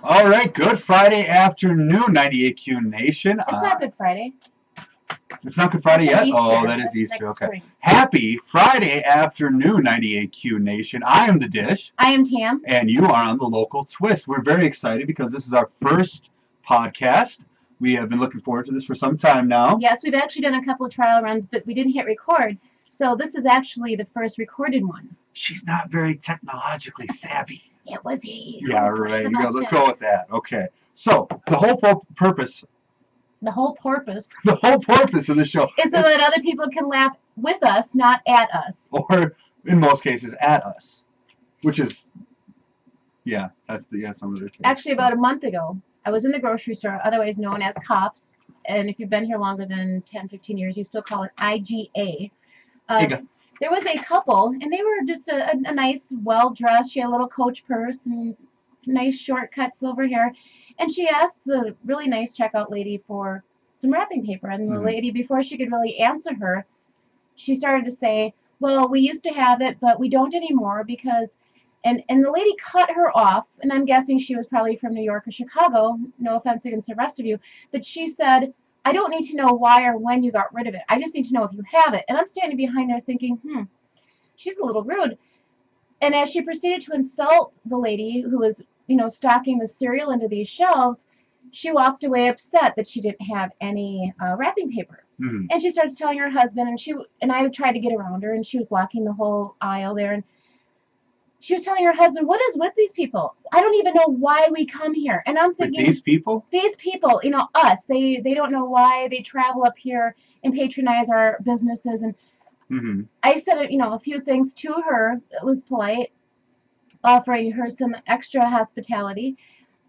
All right, good Friday afternoon, 98Q Nation. It's not Good Friday. It's not Good Friday yet? Easter. Oh, that is That's Easter. next Okay. spring. Happy Friday afternoon, 98Q Nation. I am the Dish. I am Tam. And you are on the local twist. We're very excited because this is our first podcast. We have been looking forward to this for some time now. Yes, we've actually done a couple of trial runs, but we didn't hit record. So this is actually the first recorded one. She's not very technologically savvy. It was he. Yeah, right. Let's go with that. Okay. So the whole purpose. The whole purpose. The whole purpose of the show is so that other people can laugh with us, not at us. Or in most cases, at us, which is, yeah, that's some of the case. Actually, about a month ago, I was in the grocery store, otherwise known as Cops, and if you've been here longer than 10, 15 years, you still call it IGA. There was a couple, and they were just a nice, well-dressed. She had a little Coach purse and nice short-cut silver hair. And she asked the really nice checkout lady for some wrapping paper. And the lady, before she could really answer her, she started to say, well, we used to have it, but we don't anymore because... And the lady cut her off, and I'm guessing she was probably from New York or Chicago. No offense against the rest of you. But she said, I don't need to know why or when you got rid of it. I just need to know if you have it. And I'm standing behind there thinking, she's a little rude. And as she proceeded to insult the lady who was, stocking the cereal into these shelves, she walked away upset that she didn't have any wrapping paper. And she starts telling her husband, and I tried to get around her, and she was blocking the whole aisle there. And she was telling her husband, what is with these people? I don't even know why we come here. And I'm thinking, these people? These people, us. They don't know why they travel up here and patronize our businesses. And I said, a few things to her. It was polite, offering her some extra hospitality.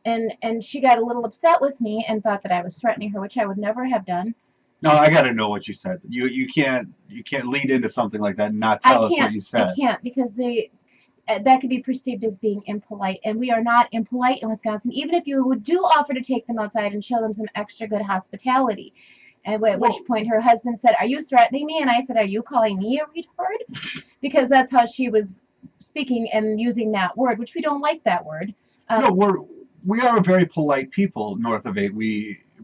And she got a little upset with me and thought that I was threatening her, which I would never have done. No, I got to know what you said. You can't lead into something like that and not tell us what you said. I can't, because that could be perceived as being impolite, and we are not impolite in Wisconsin, even if you do offer to take them outside and show them some extra good hospitality. And at which point her husband said, are you threatening me? And I said, are you calling me a retard? Because that's how she was speaking and using that word, which we don't like that word. No, we are a very polite people north of 8.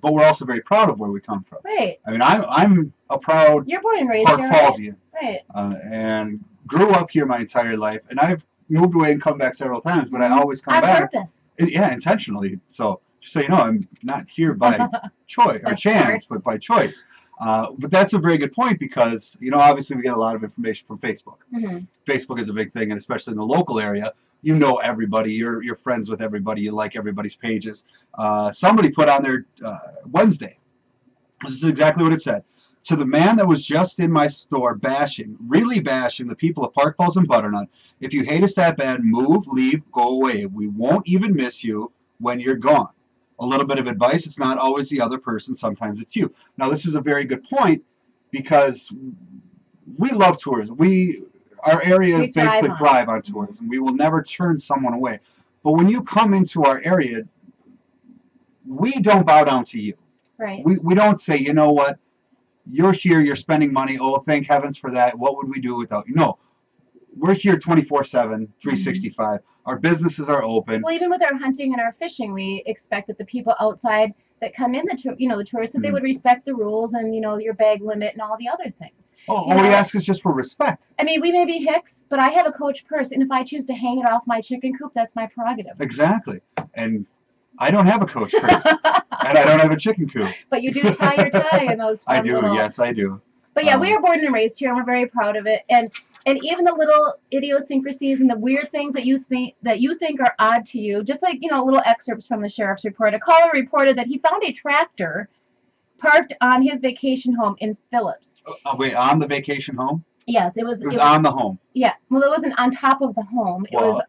But we're also very proud of where we come from. Right. I mean, I'm a proud You're born and raised Park here, Fallsian. Right. And grew up here my entire life, and I've moved away and come back several times, but I always come back. On purpose. Yeah, intentionally. So just so you know, I'm not here by choice or chance, but by choice. But that's a very good point because, obviously we get a lot of information from Facebook. Facebook is a big thing, and especially in the local area, you know everybody. You're friends with everybody. You like everybody's pages. Somebody put on there Wednesday. This is exactly what it said. To the man that was just in my store really bashing the people of Park Falls and Butternut, if you hate us that bad, move, leave, go away. We won't even miss you when you're gone. A little bit of advice, it's not always the other person, sometimes it's you. Now, this is a very good point because we love tourism. Our areas basically thrive on tourism. We will never turn someone away. But when you come into our area, we don't bow down to you. Right. We don't say, you know what? You're here, you're spending money, oh, thank heavens for that. What would we do without you? No. We're here 24/7, 365. Our businesses are open. Well, even with our hunting and our fishing, we expect that the people outside that come in, the tourists, that they would respect the rules and, your bag limit and all the other things. All we ask is just for respect. I mean, we may be hicks, but I have a Coach purse, and if I choose to hang it off my chicken coop, that's my prerogative. Exactly. And I don't have a Coach purse, and I don't have a chicken coop. But you do tie your tie in those fun I do, yes, I do. But yeah, we are born and raised here, and we're very proud of it. And even the little idiosyncrasies and the weird things that you think are odd to you, just like, little excerpts from the sheriff's report. A caller reported that he found a tractor parked on his vacation home in Phillips. Wait, on the vacation home? Yes, it was on the home. Yeah, well, it wasn't on top of the home. It was,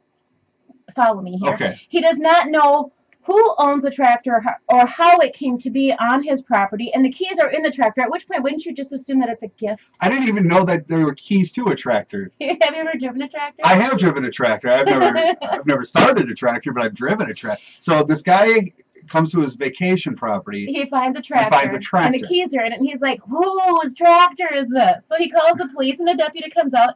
follow me here. Okay. He does not know who owns the tractor or how it came to be on his property, and the keys are in the tractor, at which point wouldn't you just assume that it's a gift? I didn't even know that there were keys to a tractor. Have you ever driven a tractor? I have driven a tractor. I've never started a tractor, but I've driven a tractor. So this guy comes to his vacation property. He finds a tractor. And the keys are in it, and he's like, whose tractor is this? So he calls the police, and a deputy comes out.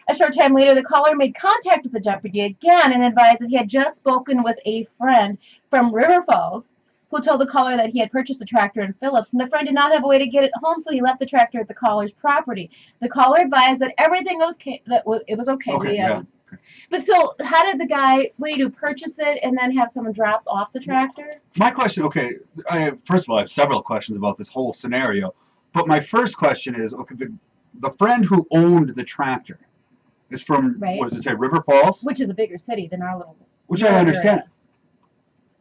A short time later, the caller made contact with the deputy again and advised that he had just spoken with a friend from River Falls who told the caller that he had purchased a tractor in Phillips, and the friend did not have a way to get it home, so he left the tractor at the caller's property. The caller advised that everything was okay, it was okay. Okay, yeah. But so, how did the guy, what do you do, purchase it and then have someone drop off the tractor? My question, okay, first of all, I have several questions about this whole scenario. But my first question is, okay, the friend who owned the tractor is from, what does it say, River Falls? Which is a bigger city than our little. Which I understand.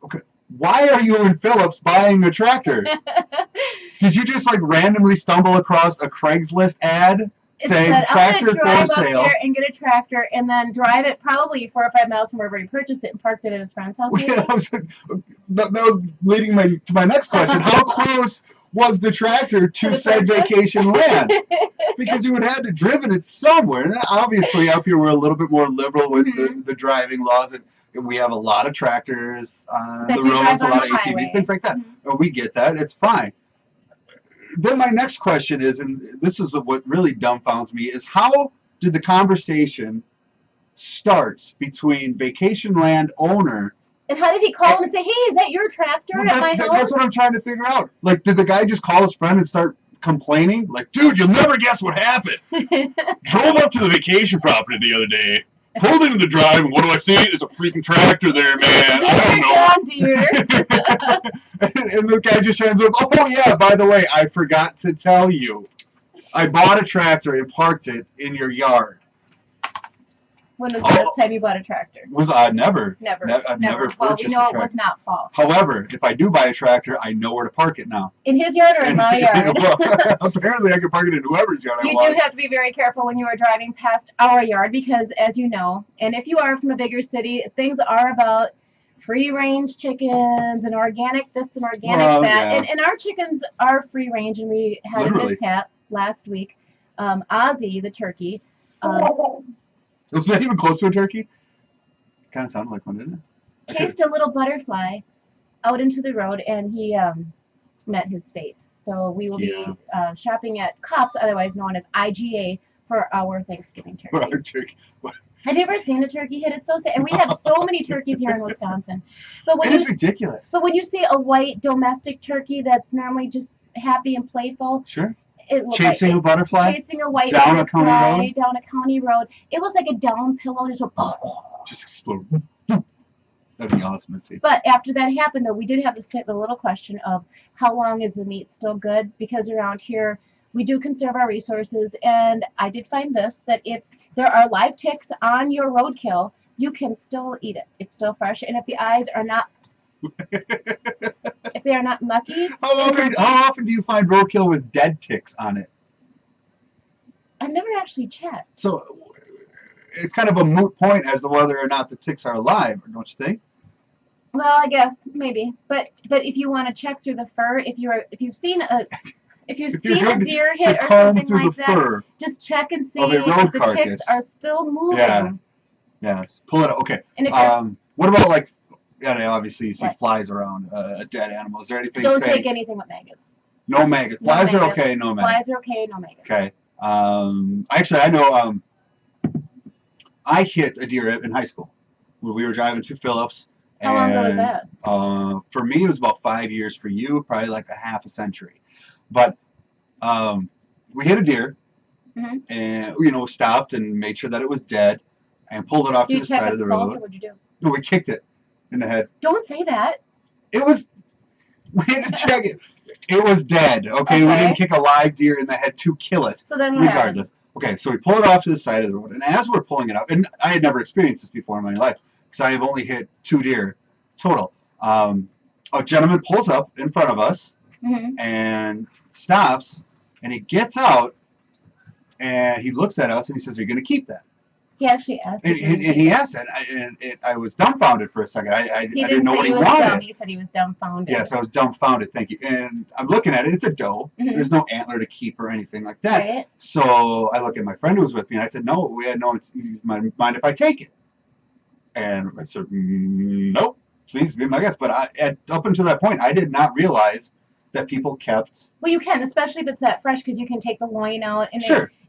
Okay. Why are you in Phillips buying a tractor? Did you just like randomly stumble across a Craigslist ad saying tractor for sale? I'm going to drive up there and get a tractor and then drive it probably 4 or 5 miles from wherever he purchased it and parked it at his friend's house. Yeah, that was leading to my next question. How close was the tractor to said vacation land? Because you would have had to driven it somewhere. And obviously up here we're a little bit more liberal with the driving laws, and we have a lot of tractors on the roads, a lot of ATVs, things like that. We get that. It's fine. Then my next question is, and this is what really dumbfounds me, is how did the conversation start between vacation land owner and how did he call him and say, hey, is that your tractor at my house? That's what I'm trying to figure out. Like, did the guy just call his friend and start complaining? Like, dude, you'll never guess what happened. Drove up to the vacation property the other day, pulled into the drive, and what do I see? There's a freaking tractor there, man. I don't know. And the guy just hands up, oh, yeah, by the way, I forgot to tell you. I bought a tractor and parked it in your yard. When was the last time you bought a tractor? Never. I've never purchased a tractor. Well, we know it was not fall. However, if I do buy a tractor, I know where to park it now. In his yard or in my yard? Well, apparently I can park it in whoever's yard I want. You do have to be very careful when you are driving past our yard because, as you know, and if you are from a bigger city, things are about free-range chickens and organic this and organic that. Yeah. And our chickens are free-range, and we had a mishap last week. Ozzy, the turkey, was that even close to a turkey? Kind of sounded like one, didn't it? Chased a little butterfly out into the road, and he met his fate. So we will be shopping at Cops, otherwise known as IGA, for our Thanksgiving turkey. For our turkey. Have you ever seen a turkey hit? It's so sad. And we have so many turkeys here in Wisconsin. But when it's ridiculous. But when you see a white domestic turkey that's normally just happy and playful. Sure. Chasing a butterfly? Chasing a white down butterfly down a county road. It was like a down pillow. Just exploded. That'd be awesome to see. But after that happened, though, we did have the little question of how long is the meat still good? Because around here, we do conserve our resources. And I did find this, that if there are live ticks on your roadkill, you can still eat it. It's still fresh. And if the eyes are not if they are not mucky. How often do you find roadkill with dead ticks on it? I've never actually checked. So it's kind of a moot point as to whether or not the ticks are alive, don't you think? Well, I guess maybe. But if you want to check through the fur, if you've seen a deer hit or something like that, just check and see if the ticks are still moving. Yeah. Yes. Pull it up. Okay. What about like? Yeah, obviously you see flies around a dead animal. Is there anything? Don't take anything with maggots. No maggots. Flies are okay. No maggots. Flies are okay. No maggots. Okay. Actually, I know. I hit a deer in high school when we were driving to Phillips. How long ago was that? For me, it was about 5 years. For you, probably like a half a century. But we hit a deer, and stopped and made sure that it was dead, and pulled it off to the side of the road. What'd you do? No, we kicked it in the head. Don't say that. We had to check it. It was dead. Okay, we didn't kick a live deer in the head to kill it. So then what regardless. Okay, so we pull it off to the side of the road, and as we're pulling it up, and I had never experienced this before in my life, because I have only hit 2 deer total. A gentleman pulls up in front of us and stops, and he gets out, and he looks at us, and he says, "Are you going to keep that?" He actually asked. And he asked that, and I was dumbfounded for a second. I didn't know what he wanted. He said he was dumbfounded. Yes, I was dumbfounded. Thank you. And I'm looking at it. It's a doe. There's no antler to keep or anything like that. Right. So I look at my friend who was with me, and I said, "No, we had no. Mind if I take it?" And I said, "Nope, please be my guest." But up until that point, I did not realize that people kept. Well, you can, especially if it's that fresh, because you can take the loin out, and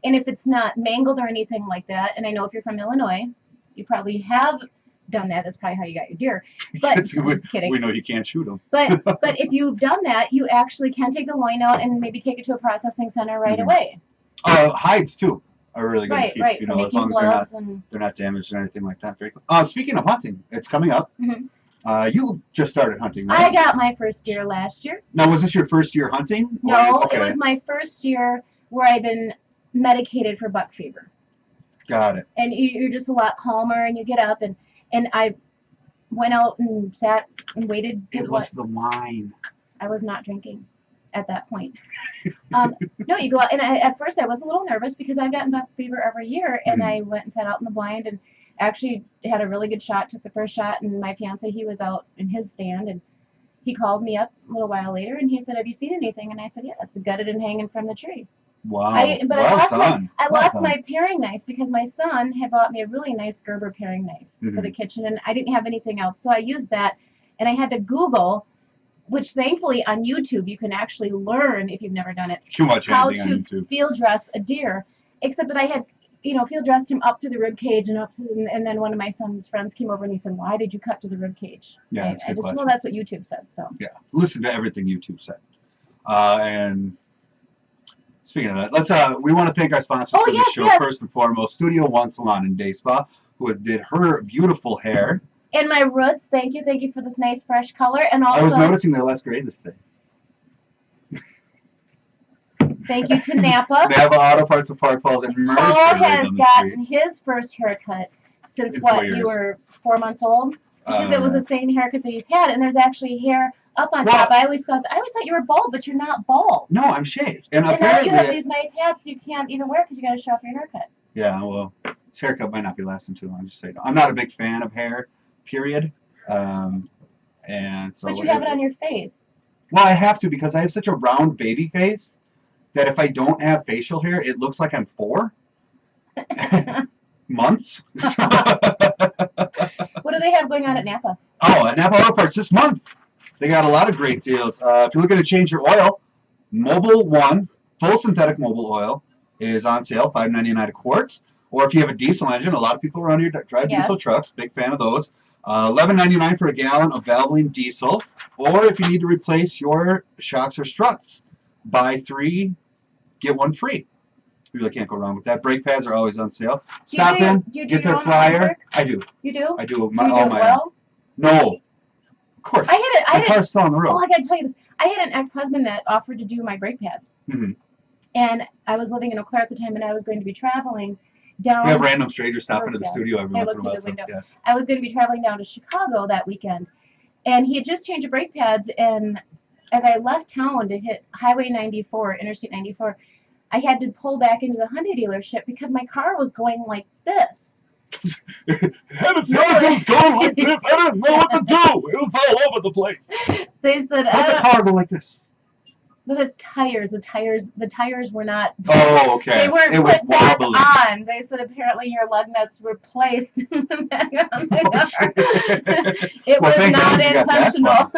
and if it's not mangled or anything like that. And I know if you're from Illinois, you probably have done that, that's probably how you got your deer. But I'm just kidding. We know you can't shoot them. But if you've done that, you actually can take the loin out and maybe take it to a processing center right away. Hides too are really good to keep, right. You know, as long as they're not damaged or anything like that. Very cool. Speaking of hunting, it's coming up. You just started hunting, right? I got my first deer last year. Now, was this your first year hunting? No, it was my first year where I'd been medicated for buck fever. Got it. And you're just a lot calmer, and you get up, and I went out and sat and waited. It was the wine. I was not drinking at that point. No, you go out, and at first I was a little nervous because I've gotten buck fever every year, and I went and sat out in the blind and actually had a really good shot, took the first shot, and my fiance, he was out in his stand, and he called me up a little while later, and he said, "Have you seen anything?" And I said, "Yeah, it's gutted and hanging from the tree." Wow. But I lost my paring knife because my son had bought me a really nice Gerber paring knife for the kitchen, and I didn't have anything else. So I used that, and I had to Google, which thankfully on YouTube you can actually learn, if you've never done it, how to field dress a deer. Except that I had, field dressed him up to the rib cage and then one of my son's friends came over and he said, "Why did you cut to the rib cage?" Yeah, that's a good question. Well, that's what YouTube said. So yeah, listen to everything YouTube said. And speaking of that, we want to thank our sponsors for this show first and foremost. Studio One Salon and Day Spa, who did her beautiful hair. And my roots, thank you for this nice fresh color. And also, I was noticing they're less gray this day. Thank you to Napa. Napa Auto Parts of Park Falls and Mercer. Paul has gotten his first haircut since you were 4 months old, because it was the same haircut that he's had, and there's actually hair up on top. I always thought you were bald, but you're not bald. No, I'm shaved. And now you have these nice hats you can't even wear because you got to show off your haircut. Yeah, well, this haircut might not be lasting too long. Just so you know, I'm not a big fan of hair. Period. And so. But you have it on your face. Well, I have to because I have such a round baby face that if I don't have facial hair, it looks like I'm 4 months. What do they have going on at Napa? Oh, at Napa Auto Parts this month, they got a lot of great deals. If you're looking to change your oil, Mobil 1 full synthetic Mobil oil is on sale, $5.99 a quart. Or if you have a diesel engine, a lot of people around here drive diesel trucks. Big fan of those. $11.99 for a gallon of Valvoline diesel. Or if you need to replace your shocks or struts, buy 3, get 1 free. You really can't go wrong with that. Brake pads are always on sale. Stop in, get their flyer. I do. You do? I do. Well? No. Of course. My car's still on the road. Oh, I got to tell you this. I had an ex-husband that offered to do my brake pads. And I was living in Eau Claire at the time, and I was going to be traveling down. We have random strangers stop into the studio every once in a while. I looked through the window. I was going to be traveling down to Chicago that weekend, and he had just changed the brake pads, and as I left town to hit Highway 94, Interstate 94, I had to pull back into the Hyundai dealership because my car was going like this. It was going like this. I didn't know what to do. It was all over the place. They said, "How's a car go like this?" But it's tires. The tires were not. Oh, okay. They weren't put back on. They said apparently your lug nuts were placed back on the car. It was not intentional.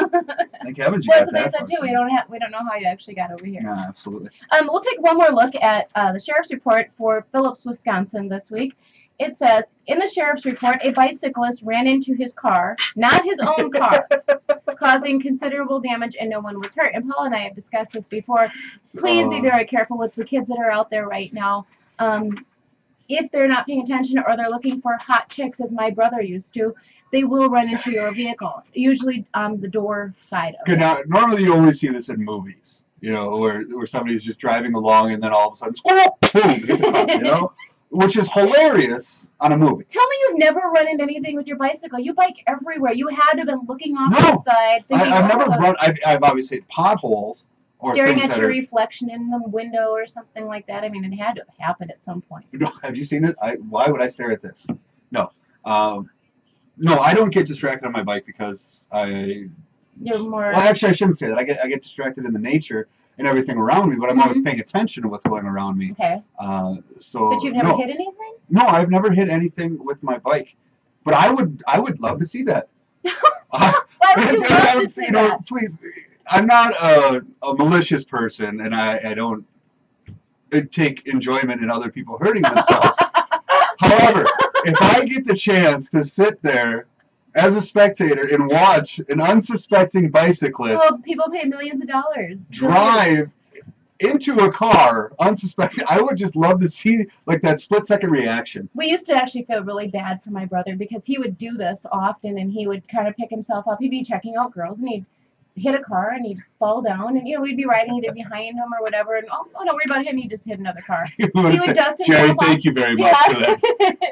Thank heavens you got that. That's what they said too. We don't know how you actually got over here. No, absolutely. We'll take one more look at the sheriff's report for Phillips, Wisconsin this week. It says, in the sheriff's report, a bicyclist ran into his car, not his own car, causing considerable damage, and no one was hurt. And Paul and I have discussed this before. Please be very careful with the kids that are out there right now. If they're not paying attention or they're looking for hot chicks, as my brother used to, they will run into your vehicle, usually on the door side of it. Now, normally you only see this in movies, where somebody's just driving along and then all of a sudden, squirrel, boom, hit the car, which is hilarious on a movie. Tell me you've never run into anything with your bicycle. You bike everywhere. You had to have been looking off to the side. I've never run. I've obviously hit potholes. Or staring at your reflection in the window or something like that. I mean, it had to have happened at some point. No, have you seen it? Why would I stare at this? No. No, I don't get distracted on my bike because You're more... Well, actually, I shouldn't say that. I get distracted in the nature and everything around me, but I'm always paying attention to what's going around me. Okay. But you've never hit anything? No, I've never hit anything with my bike. But I would love to see that. Why would you love to see that? Please, I'm not a malicious person, and I don't take enjoyment in other people hurting themselves. However, if I get the chance to sit there as a spectator and watch an unsuspecting bicyclist people pay millions of dollars drive into a car unsuspecting. I would just love to see like that split-second reaction. We used to actually feel really bad for my brother because he would do this often, and he would kind of pick himself up. He'd be checking out girls, and he'd hit a car, and he'd fall down, and we'd be riding either behind him or whatever, and don't worry about him, he just hit another car. He would dust himself Jerry, off. thank you very much for that.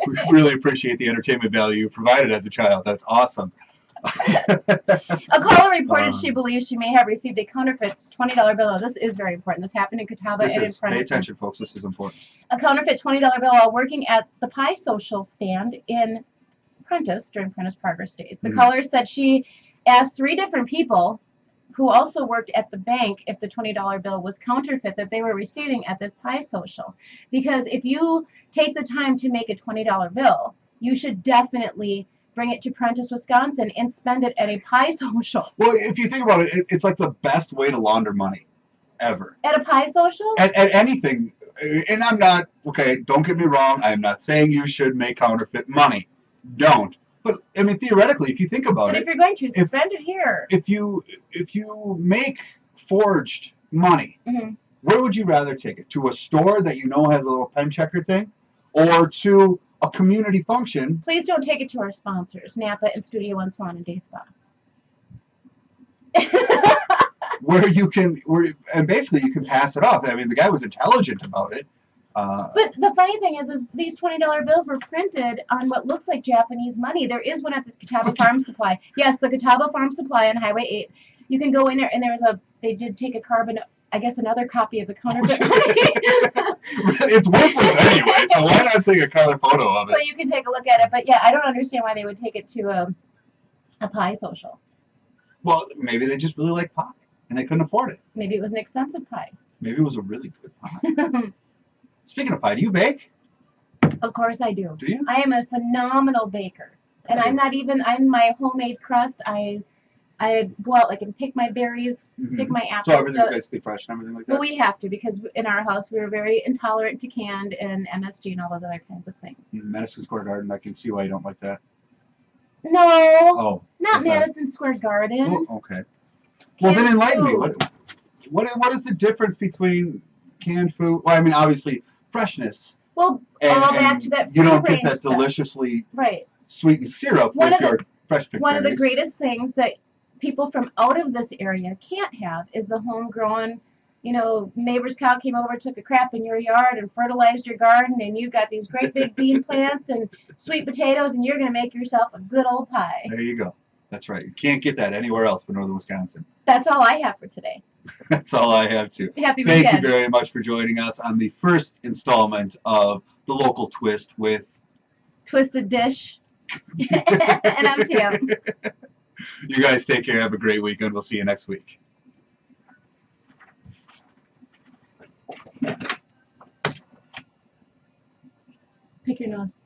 We really appreciate the entertainment value you provided as a child. That's awesome. A caller reported she believes she may have received a counterfeit $20 bill. Now, this is very important. This happened in Catawba and in Prentice. Pay attention, folks. This is important. A counterfeit $20 bill while working at the Pie Social stand in Prentice during Prentice Progress Days. The caller said she asked 3 different people who also worked at the bank if the $20 bill was counterfeit that they were receiving at this Pie Social. Because if you take the time to make a $20 bill, you should definitely bring it to Prentice, Wisconsin, and spend it at a Pie Social. Well, if you think about it, it's like the best way to launder money ever. At a Pie Social? At anything. And I'm not, okay, don't get me wrong, I'm not saying you should make counterfeit money. Don't. But, I mean, theoretically, if you think about But if you're going to, spend it here. If you make forged money, where would you rather take it? To a store that you know has a little pen checker thing? Or to a community function? Please don't take it to our sponsors, Napa and Studio One Salon and Day Spa. And basically you can pass it off. I mean, the guy was intelligent about it. But the funny thing is these $20 bills were printed on what looks like Japanese money. There is one at this Catawba Farm Supply. Yes, the Catawba Farm Supply on Highway 8. You can go in there, and they did take a carbon, I guess, another copy of the counterfeit money. It's worthless anyway, so why not take a color photo of it? So you can take a look at it. But yeah, I don't understand why they would take it to a Pie Social. Well, maybe they just really like pie, and they couldn't afford it. Maybe it was an expensive pie. Maybe it was a really good pie. Speaking of pie, do you bake? Of course I do. Do you? I am a phenomenal baker. And I'm my homemade crust. I go out and pick my berries, pick my apples. So everything's basically fresh and everything like that? Well, we have to, because in our house we were very intolerant to canned and MSG and all those other kinds of things. Madison Square Garden, I can see why you don't like that. No. Oh. Not Madison Square Garden. Oh, okay. Well, then enlighten me. What is the difference between canned food? Well, I mean, obviously, freshness. Well, all back to that you don't get that stuff. Deliciously sweetened syrup with your fresh picked One of the greatest things that people from out of this area can't have is the homegrown, neighbor's cow came over, took a crap in your yard and fertilized your garden, and you've got these great big bean plants and sweet potatoes, and you're going to make yourself a good old pie. There you go. That's right. You can't get that anywhere else but northern Wisconsin. That's all I have for today. That's all I have too. Happy weekend. Thank you very much for joining us on the first installment of The Local Twist with Twisted Dish. And I'm Tam. You guys take care. Have a great weekend. We'll see you next week. Pick your nose.